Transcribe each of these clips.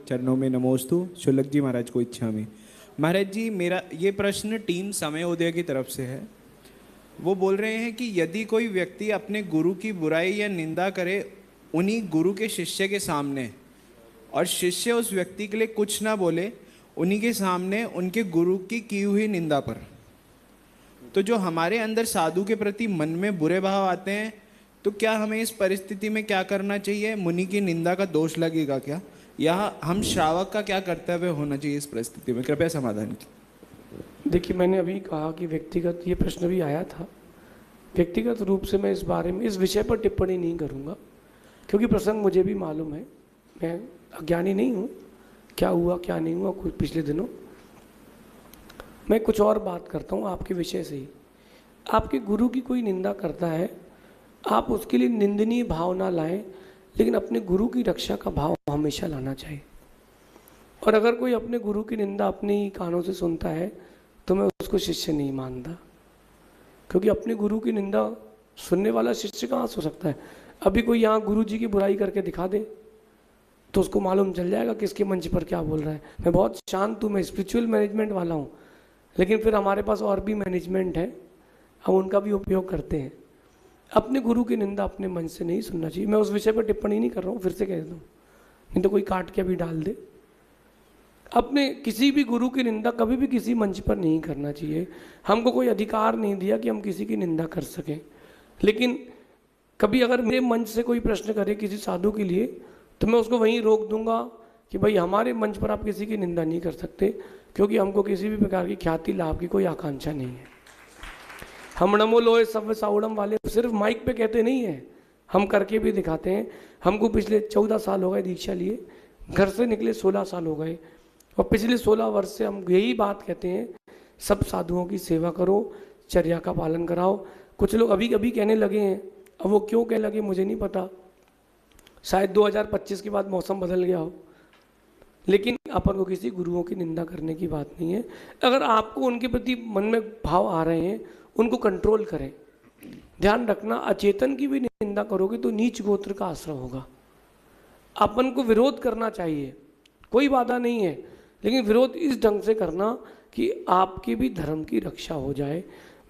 चरणों में नमोस्तु। शुल्लक जी महाराज को इच्छामि। महाराज जी, मेरा ये प्रश्न टीम समयोदय की तरफ से है। वो बोल रहे हैं कि यदि कोई व्यक्ति अपने गुरु की बुराई या निंदा करे उन्हीं गुरु के शिष्य के सामने, और शिष्य उस व्यक्ति के लिए कुछ ना बोले उन्हीं के सामने उनके गुरु की हुई निंदा पर, तो जो हमारे अंदर साधु के प्रति मन में बुरे भाव आते हैं, तो क्या हमें इस परिस्थिति में क्या करना चाहिए? मुनि की निंदा का दोष लगेगा क्या, या हम श्रावक का क्या कर्तव्य होना चाहिए इस परिस्थिति में? कृपया समाधान की। देखिए, मैंने अभी कहा कि व्यक्तिगत, ये प्रश्न भी आया था, व्यक्तिगत रूप से मैं इस बारे में, इस विषय पर टिप्पणी नहीं करूँगा, क्योंकि प्रसंग मुझे भी मालूम है, मैं अज्ञानी नहीं हूँ, क्या हुआ क्या नहीं हुआ कुछ पिछले दिनों। मैं कुछ और बात करता हूँ आपके विषय से ही। आपके गुरु की कोई निंदा करता है, आप उसके लिए निंदनीय भाव ना लाएं, लेकिन अपने गुरु की रक्षा का भाव हमेशा लाना चाहिए। और अगर कोई अपने गुरु की निंदा अपने ही कानों से सुनता है तो मैं उसको शिष्य नहीं मानता, क्योंकि अपने गुरु की निंदा सुनने वाला शिष्य कहाँ से हो सकता है? अभी कोई यहाँ गुरु जी की बुराई करके दिखा दे तो उसको मालूम चल जाएगा किसके मंच पर क्या बोल रहा है। मैं बहुत शांत हूँ, मैं स्पिरिचुअल मैनेजमेंट वाला हूँ, लेकिन फिर हमारे पास और भी मैनेजमेंट है, हम उनका भी उपयोग करते हैं। अपने गुरु की निंदा अपने मन से नहीं सुनना चाहिए। मैं उस विषय पर टिप्पणी नहीं कर रहा हूँ, फिर से कह दूँ, नहीं तो कोई काट के भी डाल दे। अपने किसी भी गुरु की निंदा कभी भी किसी मंच पर नहीं करना चाहिए। हमको कोई अधिकार नहीं दिया कि हम किसी की निंदा कर सकें, लेकिन कभी अगर मेरे मंच से कोई प्रश्न करे किसी साधु के लिए, तो मैं उसको वहीं रोक दूंगा कि भाई हमारे मंच पर आप किसी की निंदा नहीं कर सकते, क्योंकि हमको किसी भी प्रकार की ख्याति लाभ की कोई आकांक्षा नहीं है। हम नमो लोए सव्य साउडम वाले सिर्फ माइक पे कहते नहीं हैं, हम करके भी दिखाते हैं। हमको पिछले 14 साल हो गए दीक्षा लिए, घर से निकले 16 साल हो गए, और पिछले 16 वर्ष से हम यही बात कहते हैं, सब साधुओं की सेवा करो, चर्या का पालन कराओ। कुछ लोग अभी अभी कहने लगे हैं, अब वो क्यों कहने लगे मुझे नहीं पता, शायद 2025 के बाद मौसम बदल गया हो, लेकिन अपन को किसी गुरुओं की निंदा करने की बात नहीं है। अगर आपको उनके प्रति मन में भाव आ रहे हैं, उनको कंट्रोल करें। ध्यान रखना, अचेतन की भी निंदा करोगे तो नीच गोत्र का आश्रय होगा। अपन को विरोध करना चाहिए, कोई बाधा नहीं है, लेकिन विरोध इस ढंग से करना कि आपके भी धर्म की रक्षा हो जाए।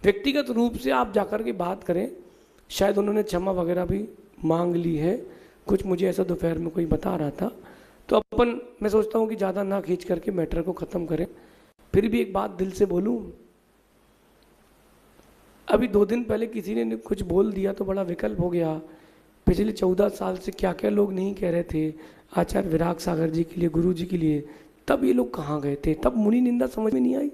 व्यक्तिगत रूप से आप जाकर के बात करें, शायद उन्होंने क्षमा वगैरह भी मांग ली है, कुछ मुझे ऐसा दोपहर में कोई बता रहा था, तो अपन, मैं सोचता हूँ कि ज़्यादा ना खींच करके मैटर को ख़त्म करें। फिर भी एक बात दिल से बोलूँ, अभी 2 दिन पहले किसी ने कुछ बोल दिया तो बड़ा विकल्प हो गया। पिछले 14 साल से क्या क्या लोग नहीं कह रहे थे आचार्य विराग सागर जी के लिए, गुरु जी के लिए, तब ये लोग कहाँ गए थे? तब मुनि निंदा समझ में नहीं आई,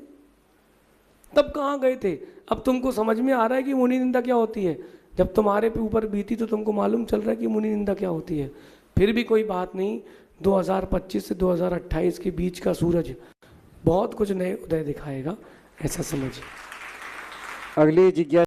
तब कहाँ गए थे? अब तुमको समझ में आ रहा है कि मुनि निंदा क्या होती है? जब तुम्हारे पे ऊपर बीती तो तुमको मालूम चल रहा है कि मुनि निंदा क्या होती है। फिर भी कोई बात नहीं, 2025 से 2028 के बीच का सूरज बहुत कुछ नए उदय दिखाएगा, ऐसा समझिए। अगली जिज्ञासा